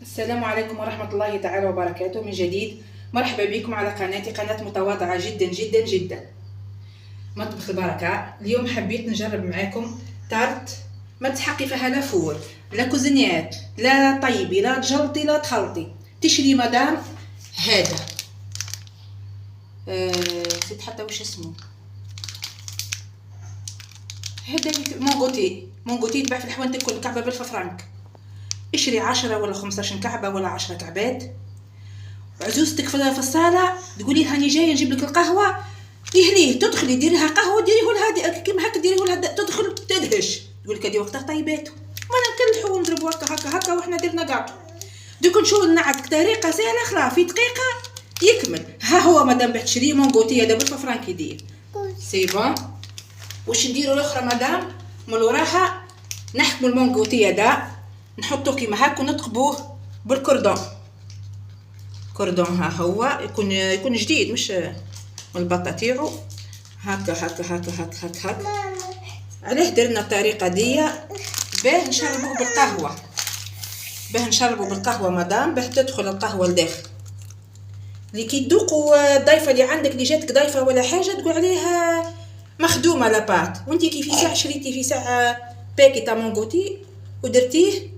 السلام عليكم ورحمة الله تعالى وبركاته من جديد. مرحبا بكم على قناتي، قناة متواضعة جدا جدا جدا، مطبخ البركة. اليوم حبيت نجرب معاكم تارت ما تحقي فيها لا فور لا كوزينيات لا طيبي لا تجلطي لا تخلطي. تشري مدام هذا نسيت حتى وش اسمه، هذا مونغوتي يتباع في الحوانت الكل، كعبة ب1000 فرنك. اشري 10 ولا 15 كعبة ولا 10 كعبات. عزوزتك في الصاله تقولي هاني جايه نجيب لك القهوه، تهليه تدخلي ديري لها قهوه ديريه لها كيما هكا، ديريه لها تدخل تدهش، تقول لك هذه وقتها طيباتو. ما نكلحوا ونضربوا هكا وحنا درنا قاطو. دوك نشوف نعطيك طريقه سهله خلاص في دقيقه يكمل. ها هو مدام باش تشري مونغوتي هذا ب1000 فرنك يدير سي بون. واش نديروا الاخرى مدام؟ من وراها نحكموا المونغوتي هذا نحطوه كيما هكا ونطقبوه بالكردون. كردون ها هو يكون جديد مش من البطه تاعو. هكا هكا هكا هكا هكا هكا. علاه درنا الطريقه دي؟ باه نشربوه بالقهوه، مدام باه تدخل القهوه لداخل. اللي كي تذوقوا الضيفه اللي عندك اللي جاتك ضيفه ولا حاجه تقول عليها مخدومه لاباط، وانتي كي في ساعه شريتي في ساعه باكي تاع مونغوتي ودرتيه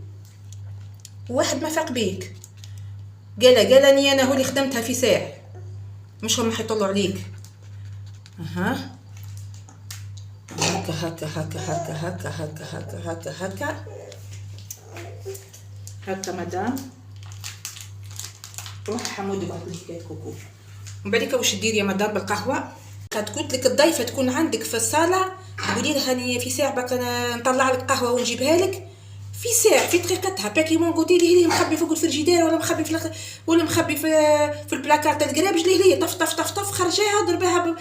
واحد ما فاق بيك قالني انا هو اللي خدمتها في ساعه، مش هم حيطلعوا عليك. اها هكا هكا هكا هكا هكا هكا هكا هكا هكا هكا مدام. روح حمود يقعد لك حكايه كوكو. من بعد واش ديري يا مدام بالقهوه؟ قد قلت لك الضيفه تكون عندك في الصاله تقولي لها هاني في ساعه باك انا نطلع لك قهوه ونجيبها لك في ساعه في دقيقتها. باكي مونغوتي ليه مخبي فوق الفريجيدير ولا مخبي ولا مخبي في البلاكار تاع الكرابج ليه طف طف طف طف، خرجيها ضربيها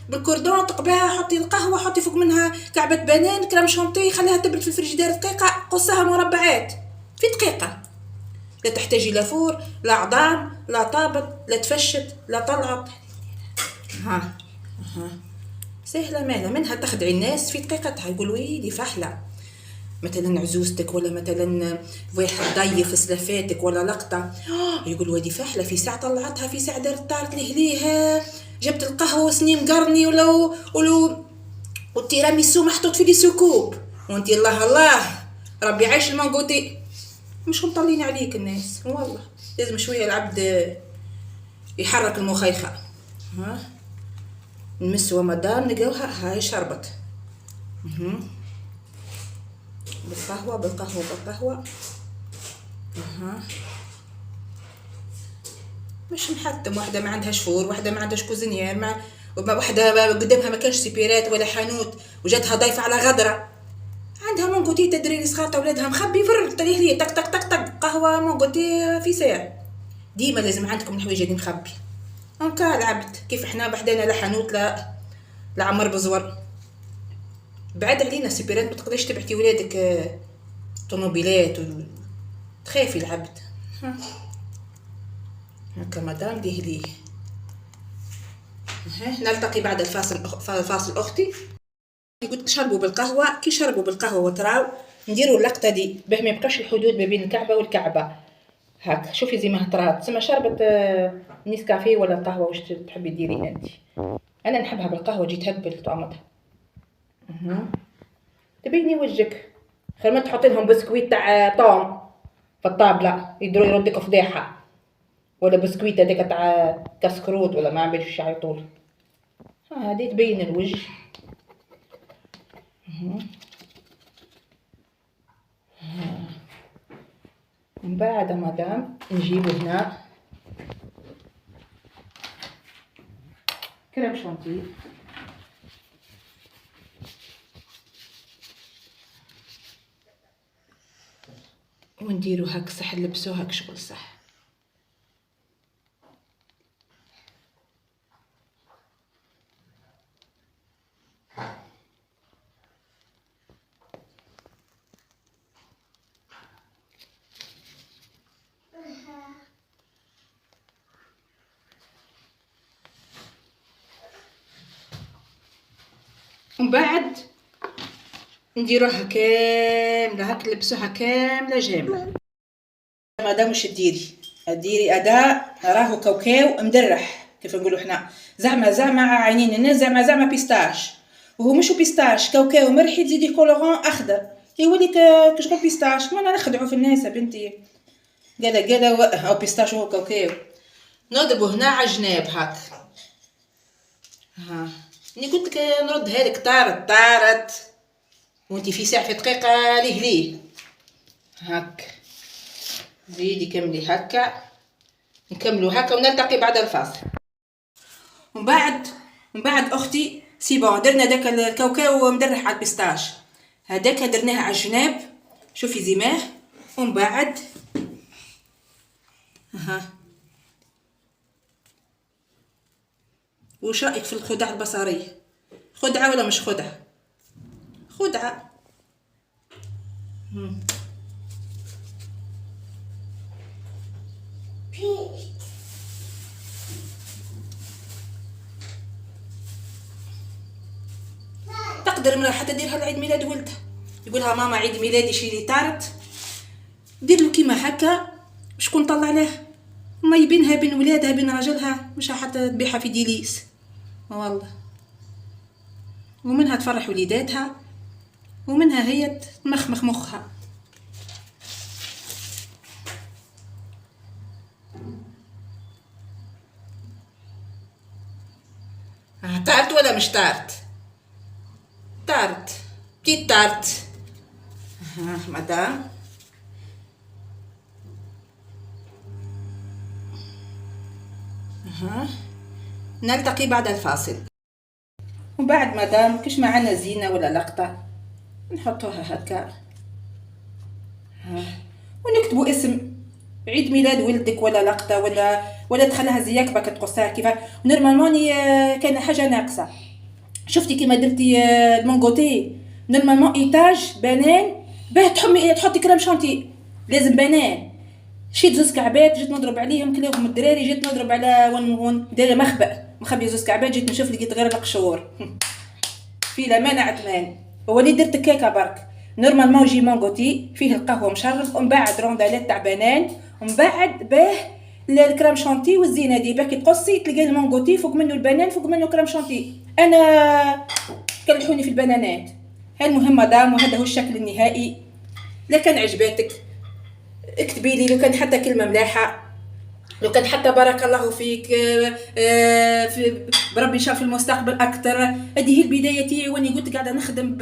بالكوردون، تقبيها، حطي القهوه، حطي فوق منها كعبه بنان كريم شونتي، خليها تبرد في الفريجيدير دقيقه، قصها مربعات في دقيقه. لا تحتاجي لا فور لا عظام لا طابط لا تفشت لا طلعت. ها سهله مالا منها تخدعي الناس في دقيقتها، يقولوا ويلي فحله. مثلا عزوزتك ولا مثلا واحد ضيف سلفاتك ولا لقطه يقولوا هذه فحله في ساعه طلعتها، في ساعه دارت طارت لهليها، جبت القهوه سنيم قرني ولو والتيراميسو محطوط في لي سكوب، وانتي الله ربي عايش المانغوتي. مش مطلين عليك الناس والله، لازم شويه العبد يحرك المخيخه. ها نمسوا مدام نلقاوها هاي شربت بالقهوة. اها مش نحتم واحدة ما عندهاش فور، واحدة ما عندهاش كوزينير، ما واحدة قدامها ما كانش سيبيرات ولا حانوت وجاتها ضيفة على غدرة، عندها مونغوتي تدري صغار اولادها مخبي فر تريح لي تك تك تك تك قهوة مونغوتي في ساعة. ديما لازم عندكم الحوايج هذي مخبي. انكا العبد كيف احنا بحدانا لا حانوت لا عمر بزور. بعد علينا سيبيرات، ما تقدريش تبعتي ولادك طوموبيلات تخافي العبد. هكا مدام ديه ليه. نلتقي بعد الفاصل اختي. قلت شربوا بالقهوه، كي شربوا بالقهوه وتراو نديروا اللقطه دي باه ما يبقاش الحدود ما بين الكعبه والكعبه. هاك شوفي زي ما هترات تسمى شربت نيسكافيه ولا قهوه واش تحبي ديري انت. انا نحبها بالقهوه تجي تهبل طعمتها. تبيني وجهك خير ما تحطي لهم بسكويت تاع طوم في الطابله يديروا يردك فضيحه، ولا بسكويت هذاك تاع كسكروت ولا ما عملش شي يطول. هذه تبين الوجه. من بعد مدام نجيبو هنا كريم شونتي ونديرو هاك صح، نلبسو هاك شغل صح. ومن بعد نديروها كامله هاك نلبسوها كامله جامله. مادام وش ديري اداء راهو كاوكاو مدرح كيف نقولوا احنا، زعما عينين الناس، زعما بيستاش، وهو مش بيستاش، كاوكاو مرحي تزيدي كولورون اخضر يولي كشغل بيستاش. ما انا نخدعوا في الناس بنتي. قالا او بيستاش هو كاوكاو. نضربوا هنا على جناب هاك. ها اني قلت لك نردها لك طارت وانتي في ساعه في دقيقه ليه هاك. زيدي كملي هكا، نكملوا هكا ونلتقي بعد الفاصل. ومن بعد اختي سي بون درنا داك الكاوكاو مدرح على البيستاش هذاك درناه على الجناب، شوفي زيماه. ومن بعد وش رايك في الخدعه البصريه؟ خدعه ولا مش خدعه؟ خدعه. تقدر امرأة حتى ديرها لعيد ميلاد ولدها، يقولها ماما عيد ميلادي شيلي طارت، دير له كيما هكا شكون طلع له، ما يبينها بين ولادها بين راجلها، مش حتى تبيعها في ديليس والله. ومنها تفرح وليداتها ومنها هي تمخمخ مخها. طارت ولا مش طارت؟ طارت بتيت طارت. مدام نلتقي بعد الفاصل. وبعد مدام كش معنا زينة ولا لقطة نحطوها هكا ونكتبوا اسم عيد ميلاد ولدك ولا لقطة ولا تخليها زيك باك تقصها كيف نورمالمون. كان حاجة ناقصة، شفتي كيما درتي المونغوتي نورمالمون ايتاج بنان باه تحطي كريم شانتي لازم بنان. شيت زوز كعبات جيت نضرب عليهم كلاهم الدراري، جيت نضرب على ون دايره مخبي زوز كعبات، جيت نشوف لقيت غير القشور في لا مانع عثمان. هو اللي درت كيكه برك نورمالمون جي مونغوتي فيه القهوه مشرب، ومن بعد روندالات تاع بنان، ومن بعد باه الكريم شانتي والزينه دي باكي تقصي تلقاي المونغوتي فوق منه البنان فوق منه كريم شانتي. انا كلحوني في البنانات. المهم مدام وهذا هو الشكل النهائي. لكن عجباتك اكتبي لي، لو كان حتى كلمه ملاحه، لو كان حتى بارك الله فيك بربي شاف المستقبل اكثر. هذه هي البدايه تاعي واني قلت قاعده نخدم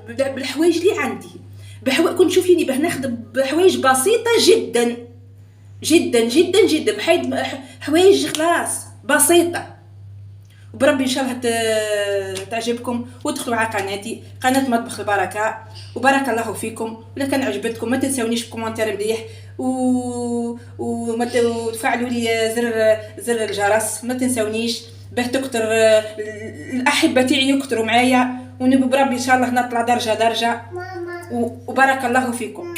بالحوايج اللي عندي، كنت شوفيني باه نخدم بحوايج بسيطه جدا جدا جدا جدا، بحيث حوايج خلاص بسيطه. وبربي ان شاء الله تعجبكم وتدخلوا على قناتي قناه مطبخ البركه. وبارك الله فيكم. ولا كان عجبتكم ما تنسونيش بكومنتير مليح وتفعلوا لي زر الجرس، ما تنسونيش باه تكتر الاحبه تاعي يكتروا معايا، ونبي بربي ان شاء الله نطلع درجه وبارك الله فيكم.